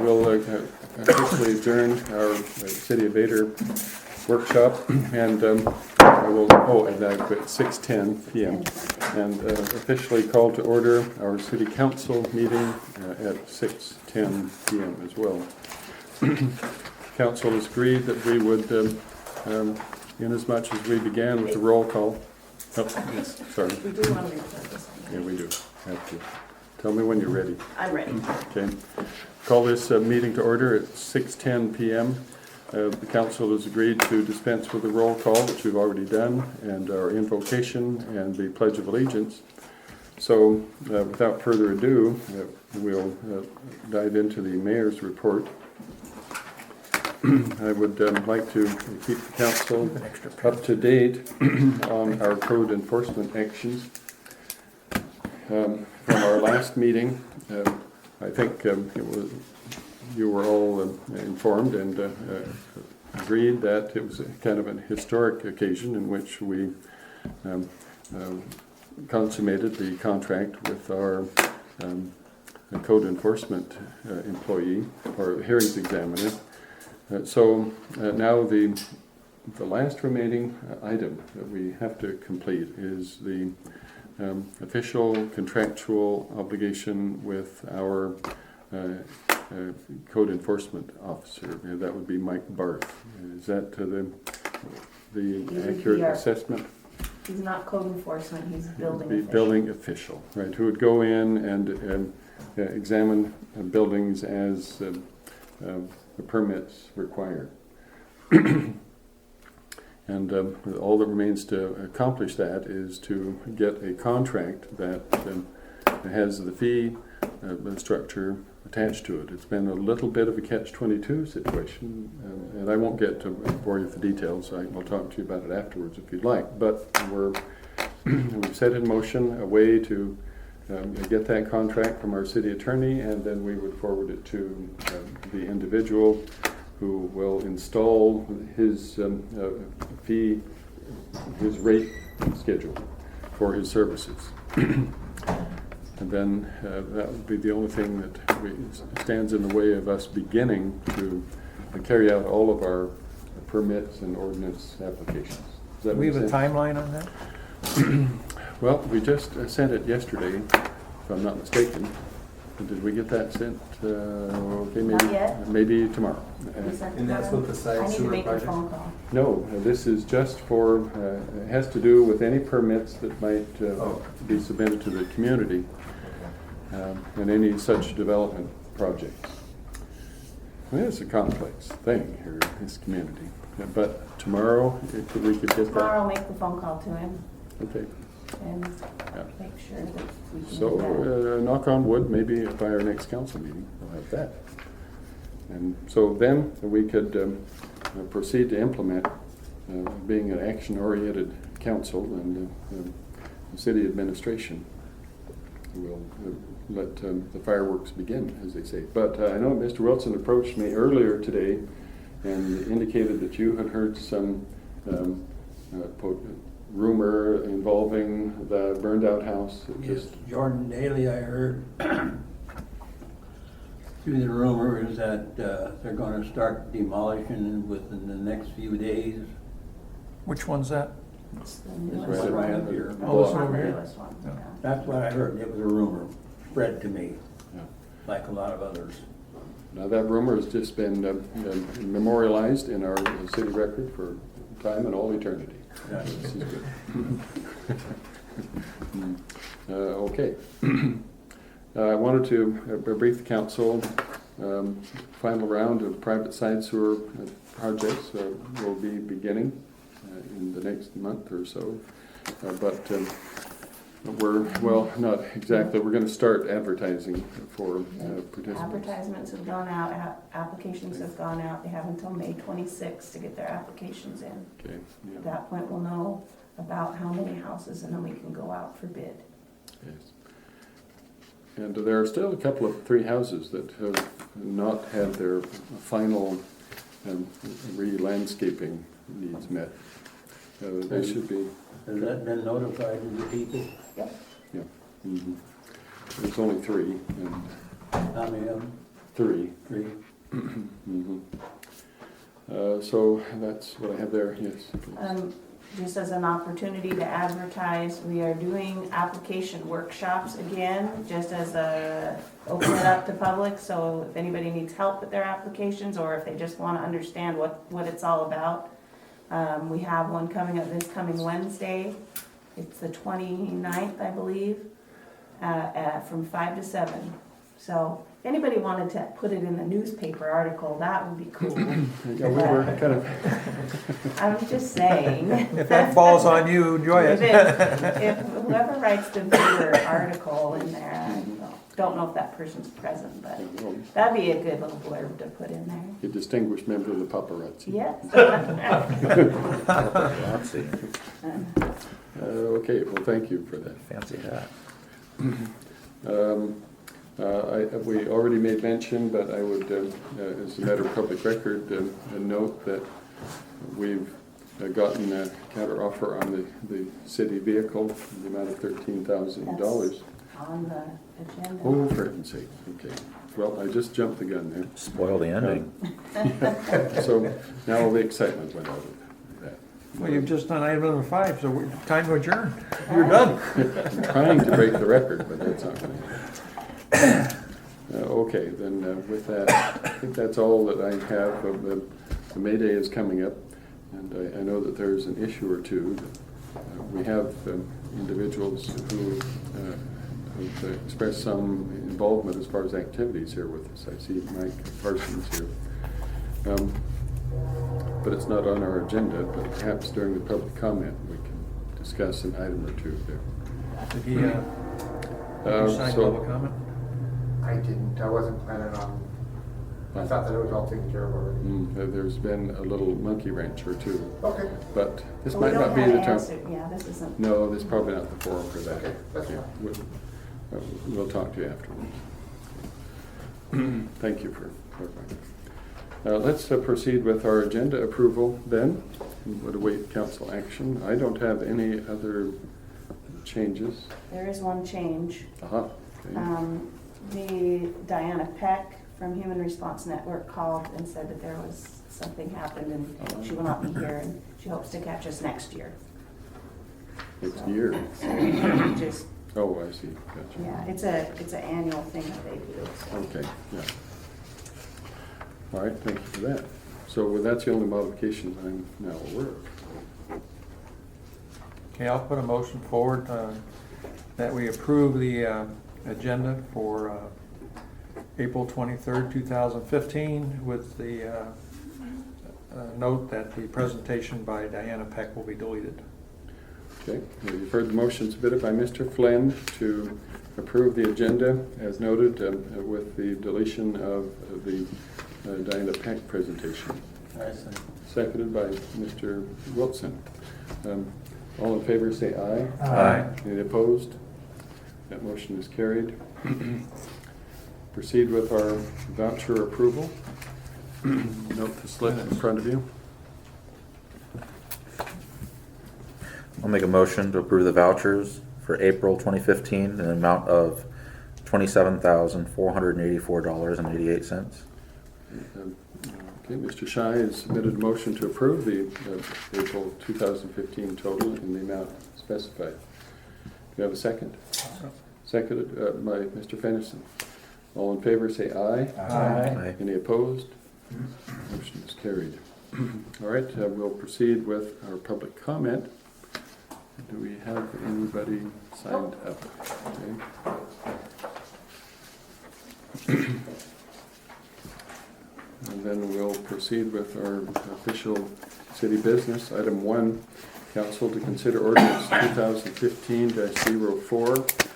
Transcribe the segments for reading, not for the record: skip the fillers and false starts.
we'll officially adjourn our City of Vader workshop, and I will, and I quit 6:10 p.m. and officially call to order our City Council meeting at 6:10 p.m. as well. Council has agreed that we would, in as much as we began with the roll call. Oh, yes, sorry. We do want to record this. Yeah, we do. Have to. Tell me when you're ready. I'm ready. Okay. Call this meeting to order at 6:10 p.m. The council has agreed to dispense with the roll call, which we've already done, and our invocation and the Pledge of Allegiance. So, without further ado, we'll dive into the mayor's report. I would like to keep the council up to date on our code enforcement actions. From our last meeting, I think you were all informed and agreed that it was a kind of an historic occasion in which we consummated the contract with our code enforcement employee, or hearings examiner. So now the last remaining item that we have to complete is the official contractual obligation with our code enforcement officer. That would be Mike Barth. Is that the accurate assessment? He's not code enforcement, he's building official. Building official, right, who would go in and examine buildings as the permits required. And all that remains to accomplish that is to get a contract that has the fee structure attached to it. It's been a little bit of a catch-22 situation, and I won't get to bore you with the details. I will talk to you about it afterwards if you'd like. But we've set in motion a way to get that contract from our city attorney, and then we would forward it to the individual who will install his fee, his rate schedule for his services. And then that would be the only thing that stands in the way of us beginning to carry out all of our permits and ordinance applications. Do we have a timeline on that? Well, we just sent it yesterday, if I'm not mistaken. Did we get that sent? Okay, maybe, Not yet. maybe tomorrow. And that's what the side I need to sewer make a project? phone call. No, this is just for, it has to do with any permits that might be submitted to the community and any such development projects. Well, it's a complex thing here in this community. But tomorrow, we could get that. Tomorrow I'll make the phone call to him Okay. and Yeah. make sure that we can do that. So, knock on wood, maybe by our next council meeting, we'll have that. And so then we could proceed to implement, being an action-oriented council, and the city administration will let the fireworks begin, as they say. But I know Mr. Wilson approached me earlier today and indicated that you had heard some rumor involving the burned out house. Yes, Jordan Daly, I heard through the rumor is that they're going to start demolition within the next few days. Which one's that? It's the It's newest right one. up here. Oh, this one Not over the here? newest one, Yeah. yeah. That's what I heard. It was a rumor spread to me, Yeah. like a lot of others. Now that rumor has just been memorialized in our city record for time and all eternity. Yeah. This is good. Okay. I wanted to brief the council. Final round of private side sewer projects will be beginning in the next month or so. But well, not exactly. We're going to start advertising for participants. Advertisements have gone out, applications have gone out. They have until May 26th to get their applications in. Okay. At Yeah. that point, we'll know about how many houses, and then we can go out for bid. Yes. And there are still a couple of 3 houses that have not had their final re-landscaping needs met. They should be. Has that been notified to the people? Yep. Yeah. Mm-hmm. There's only 3. And How many of them? 3. 3. Mhm. So that's what I have there, yes. Just as an opportunity to advertise, we are doing application workshops again, just as open it up to public, so if anybody needs help with their applications, or if they just wanna understand what it's all about. We have one coming up this coming Wednesday, it's the 29th, I believe, from 5 to 7. So if anybody wanted to put it in the newspaper article, that would be cool. Yeah, we were kind of, I'm just saying. If that falls on you, enjoy If it. if whoever writes the Vader article in there, I don't know if that person's present, but that'd be a good little blurb to put in there. a distinguished member of the paparazzi. Yes. Okay, well, thank you for that. Fancy hat. We already made mention, but I would, as a matter of public record, note that we've gotten a counter offer on the city vehicle in the amount of $13,000. On the agenda. Oh, for heaven's sake, okay. Well, I just jumped the gun there. Spoil the ending. So now all the excitement went out of that. Well, you've just done item number 5, so time to adjourn. You're done. I'm trying to break the record, but that's not going to okay, then with that, I think that's all that I have. The May Day is coming up, and I know that there's an issue or two. We have individuals who have expressed some involvement as far as activities here with us. I see Mike Parsons here. But it's not on our agenda, but perhaps during the public comment we can discuss an item or two there. Did he sign So- public comment? I didn't, I wasn't planning on, I thought that it was all taken care of already. There's been a little monkey wrench or two, Okay, but this We might don't not be have the time. answer. Yeah, this isn't. No, this is probably not the forum for that. okay, that's Yeah, fine. we'll talk to you afterwards. Thank you for clarifying. Let's proceed with our agenda approval then. We'll await council action. I don't have any other changes. There is one change. Aha. Okay. The Diana Peck from Human Response Network called and said that there was something happened and she will not be here and she hopes to catch us next year. Next year. So just, Oh, I see. Gotcha. yeah, it's an annual thing that they do. So. Okay, yeah. All right, thank you for that. So that's the only modification I'm now aware of. Okay, I'll put a motion forward that we approve the agenda for April 23rd, 2015 with the note that the presentation by Diana Peck will be deleted. Okay, well, you've heard the motion submitted by Mr. Flynn to approve the agenda as noted with the deletion of the Diana Peck presentation. Seconded by Mr. Wilson. All in favor say aye. Aye. Any opposed? That motion is carried. Proceed with our voucher approval. Note the slip in front of you. I'll make a motion to approve the vouchers for April 2015 in an amount of $27,484.88. Okay, Mr. Shy has submitted a motion to approve the April 2015 total in the amount specified. Do you have a second? Seconded by Mr. Fennison. All in favor say aye. Aye. Any opposed? Motion is carried. All right, we'll proceed with our public comment. Do we have anybody signed up? Okay. And then we'll proceed with our official city business. Item 1, council to consider ordinance 2015-04.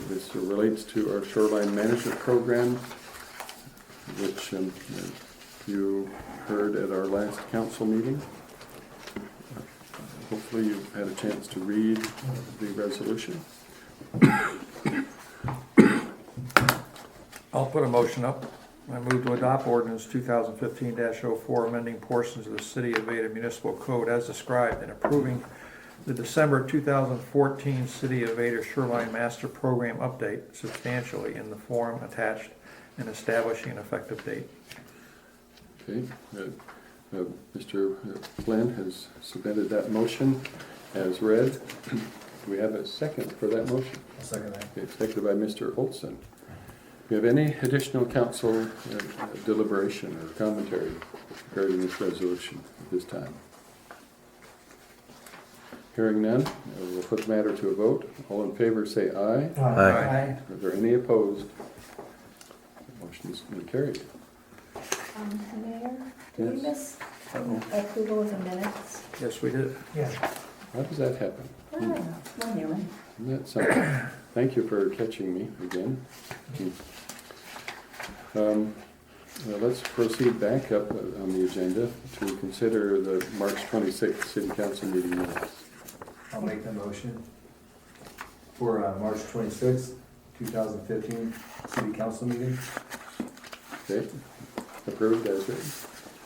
This relates to our shoreline management program, which you heard at our last council meeting. Hopefully you've had a chance to read the resolution. I'll put a motion up. I move to adopt ordinance 2015-04, amending portions of the City of Vader Municipal Code as described and approving the December 2014 City of Vader Shoreline Master Program update substantially in the form attached and establishing an effective date. Okay, Mr. Flynn has submitted that motion as read. Do we have a second for that motion? I'll second that. Okay, seconded by Mr. Olson. Do you have any additional council deliberation or commentary regarding this resolution at this time? Hearing none, we'll put the matter to a vote. All in favor say aye. Aye. Are there any opposed? Motion is carried. Mayor, did we miss approval of the minutes? Yes, we did. Yeah. How does that happen? I don't know, one human. Isn't that something? Thank you for catching me again. Well, let's proceed back up on the agenda to consider the March 26th City Council meeting minutes. I'll make the motion for March 26th, 2015 City Council meeting. Okay, approved as written.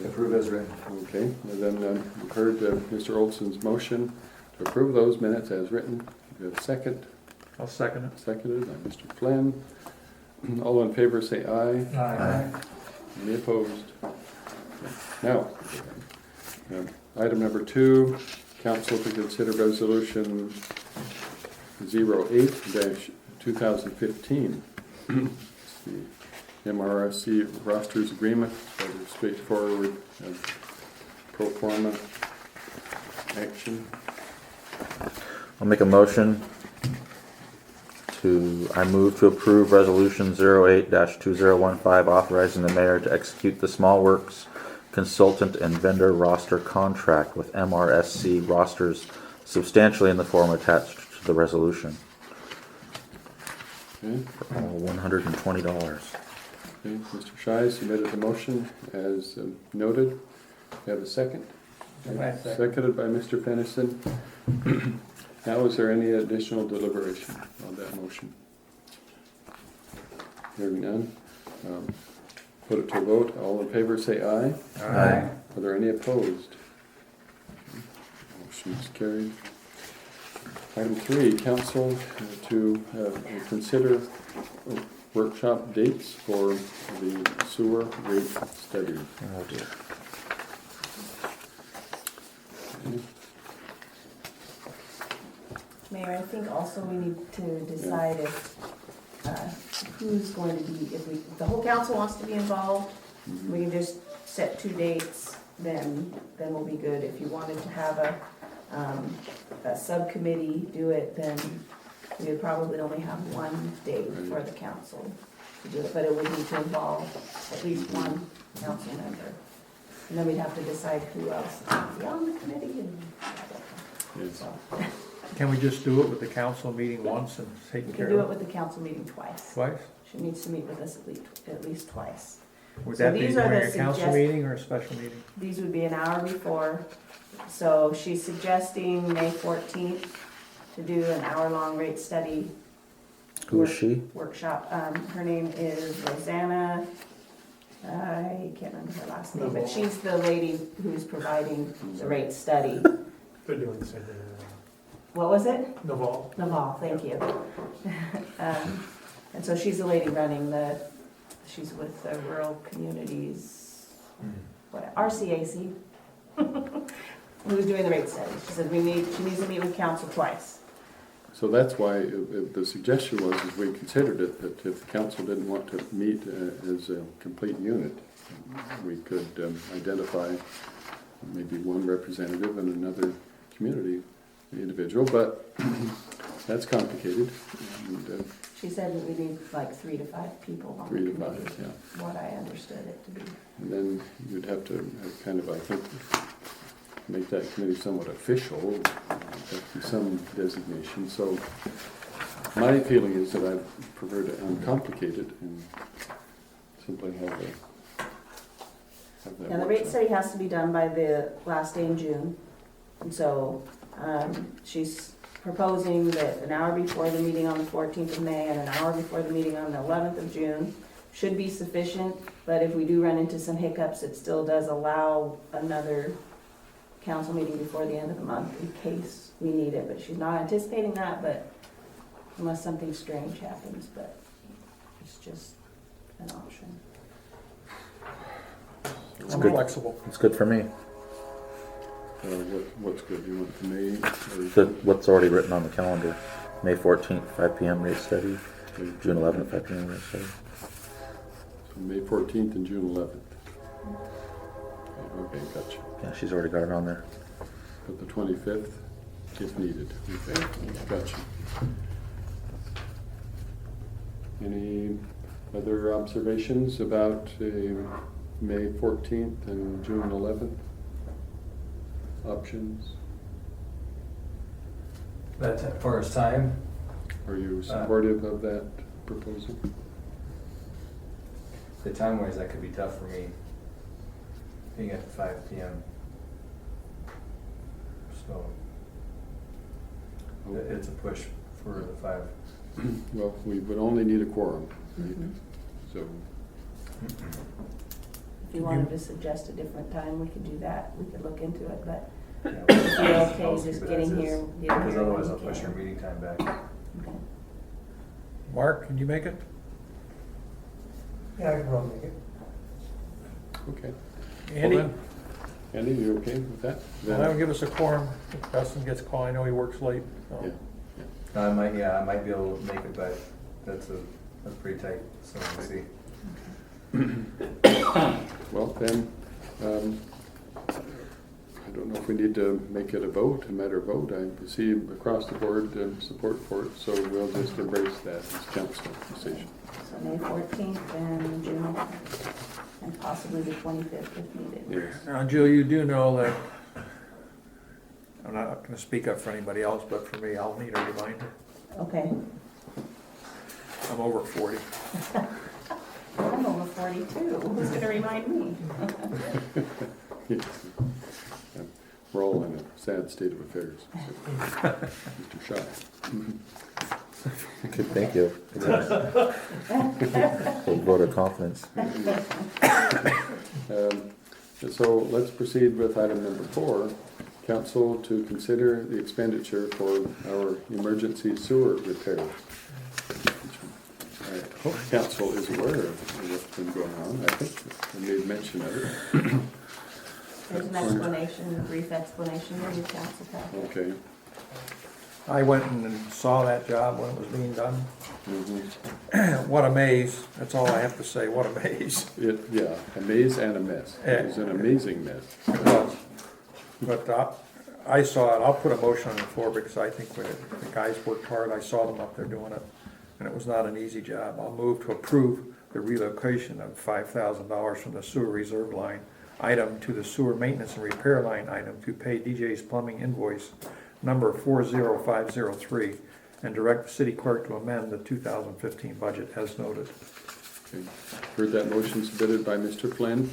Approve as written. Okay, and then we've heard Mr. Olson's motion to approve those minutes as written. Do you have a second? I'll second it. Seconded by Mr. Flynn. All in favor say aye. Aye. Any opposed? Now, item number 2, council to consider resolution 08-2015. It's the MRSC rosters agreement, rather straightforward pro forma action. I'll make a motion I move to approve resolution 08-2015 authorizing the mayor to execute the small works consultant and vendor roster contract with MRSC rosters substantially in the form attached to the resolution. Okay, For all $120. okay. Mr. Shai submitted the motion as noted. Do you have a second? Seconded by Mr. Fennison. Now, is there any additional deliberation on that motion? Hearing none. Put it to a vote. All in favor say aye. Aye. Are there any opposed? Motion is carried. Item 3, council to consider workshop dates for the sewer rate study. Oh dear. Okay. Mayor, I think also we need to decide if, who's going to be, if the whole council wants to be involved, we can just set 2 dates, then we'll be good. If you wanted to have a subcommittee do it, then we would probably only have 1 date for the council to do it, but it would need to involve at least 1 council member. And then we'd have to decide who else is going to be on the committee and Yes. so. Can we just do it with the council meeting once and take We care can do it of it with the council meeting twice. twice? She needs to meet with us at least twice. Would So that be these are during the a council suggest- meeting or a special meeting? These would be an hour before. So she's suggesting May 14th to do an hour-long rate study Who is she? workshop. Her name is Rosanna, I can't remember her last name, but she's the lady who's providing the rate study. They're doing the same thing. What was it? Naval. Naval, thank you. And so she's the lady running she's with the Rural Communities, RCAC, who's doing the rate study. She said she needs to meet with council twice. So that's why the suggestion was, is we considered it, that if the council didn't want to meet as a complete unit, we could identify maybe one representative and another community individual, but that's complicated. And, She said that we need like 3 to 5 people on 3 the to 5, committee, yeah. what I understood it to be. And then you'd have to kind of, I think, make that committee somewhat official, there'd be some designation. So my feeling is that I prefer to uncomplicate it and simply have that. Now, the rate workshop. study has to be done by the last day in June. And so she's proposing that an hour before the meeting on the 14th of May and an hour before the meeting on the 11th of June should be sufficient. But if we do run into some hiccups, it still does allow another council meeting before the end of the month in case we need it. But she's not anticipating that, but unless something strange happens, but it's just an option. I'm good. flexible. It's good for me. What's good? You want the May What's already written on the calendar. May 14th, 5 p.m. rate study. June 11th, 5 p.m. rate study. So May 14th and June 11th. Okay, gotcha. Yeah, she's already got it on there. But the 25th, if needed. Okay, gotcha. Any other observations about May 14th and June 11th? Options? That, as far as time, Are you supportive of that proposal? the time wise, that could be tough for me, being at 5 p.m. So, it's a push for the 5. Well, we would only need a quorum, right? Mhm. So, If you wanted to suggest a different time, we could do that, we could look into it, but Yeah, if you're I'll okay keep just it getting as is, here. Because otherwise when I'll you push can. your meeting time back. Okay. Mark, can you make it? Yeah, I can probably make it. okay. Andy? Well then, Andy, you okay with that? Well, that would give us a quorum. If Dustin gets called, I know he works late. So. Yeah. I might be able to make it, but that's pretty tight, so we'll see. Well, then, I don't know if we need to make it a matter of vote. I see across the board support for it, so we'll just embrace that as council decision. So May 14th and June 11th, and possibly the 25th if needed. Yes. Now, Jill, you do know that, I'm not gonna speak up for anybody else, but for me, I'll need a reminder. Okay. I'm over 40. I'm over 42. Who's gonna remind me? Yes. Yeah. We're all in a sad state of affairs. So. Mr. Shaw. Good, thank you. Vote of confidence. So let's proceed with item number 4. Council to consider the expenditure for our emergency sewer repair. I hope council is aware of what's been going on. I think they made mention of it. There's an explanation, a brief explanation in your council packet. Okay. I went and saw that job when it was being done. Mhm. What a maze. That's all I have to say. What a maze. Yeah, a maze and a mess. It was an amazing mess. It was. But I saw it. I'll put a motion on the floor because I think the guys worked hard. I saw them up there doing it. And it was not an easy job. I'll move to approve the relocation of $5,000 from the sewer reserve line item to the sewer maintenance and repair line item to pay DJ's Plumbing invoice number 40503 and direct the city clerk to amend the 2015 budget as noted. Okay. Heard that motion submitted by Mr. Flynn.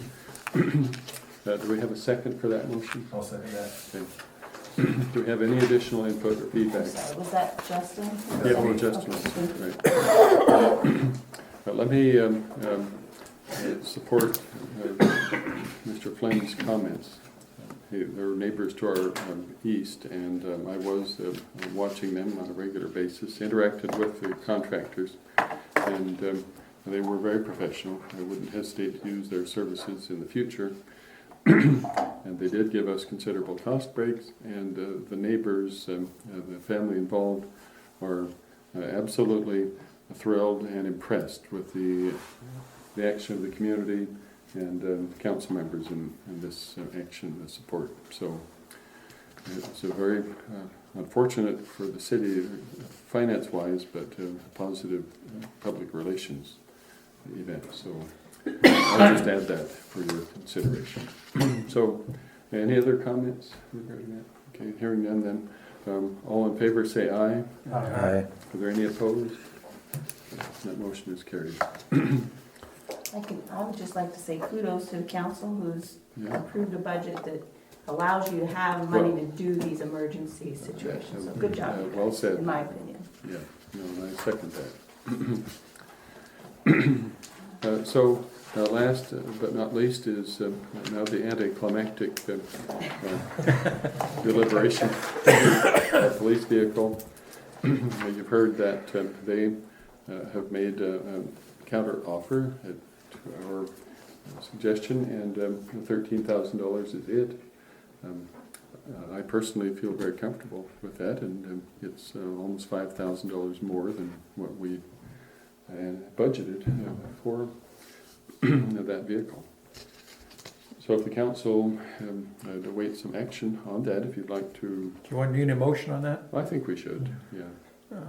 Do we have a second for that motion? I'll second that. Okay. Do we have any additional input or feedback? Sorry, was that Justin? Yeah, well, Okay. Justin, Okay. right. But let me support Mr. Flynn's comments. They're neighbors to our east, and I was watching them on a regular basis, interacted with the contractors, and they were very professional. I wouldn't hesitate to use their services in the future. And they did give us considerable cost breaks, and the neighbors, the family involved, are absolutely thrilled and impressed with the action of the community and council members in this action, the support. So it's a very unfortunate for the city, finance-wise, but positive public relations event. So I'll just add that for your consideration. So, any other comments regarding that? Okay, hearing none then. All in favor say aye. Aye. Are there any opposed? That motion is carried. I would just like to say kudos to the council who's Yeah. approved a budget that allows you to have money to do these emergency situations. So good job, you Well guys, said. in my opinion. Yeah, no, and I second that. So, last but not least is now the anticlimactic deliberation of the police vehicle. You've heard that they have made counter offer to our suggestion, and $13,000 is it. I personally feel very comfortable with that, and it's almost $5,000 more than what we budgeted for that vehicle. So if the council awaits some action on that, if you'd like to, Do you want to need a motion on that? I think we should, yeah.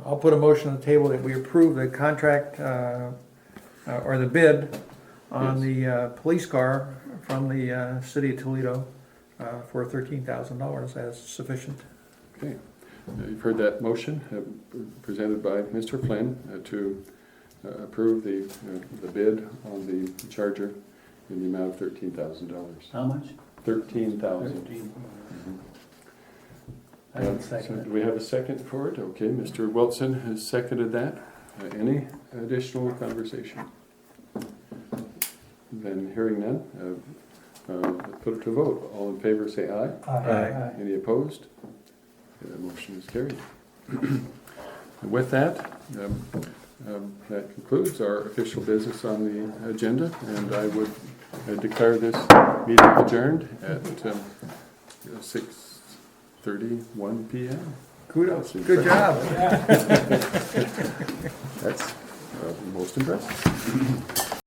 I'll put a motion on the table that we approve the contract, or the bid on the police car from the city of Toledo for $13,000 as sufficient. Okay, you've heard that motion presented by Mr. Flynn to approve the bid on the Charger in the amount of $13,000. How much? $13,000. 13. I would So second do it. we have a second for it? Okay, Mr. Wilson has seconded that. Any additional conversation? Then hearing none, let's put it to vote. All in favor say aye. Aye. Any opposed? Okay, that motion is carried. And with that, that concludes our official business on the agenda, and I would declare this meeting adjourned at 6:31 p.m. Kudos, good job. That's most impressive.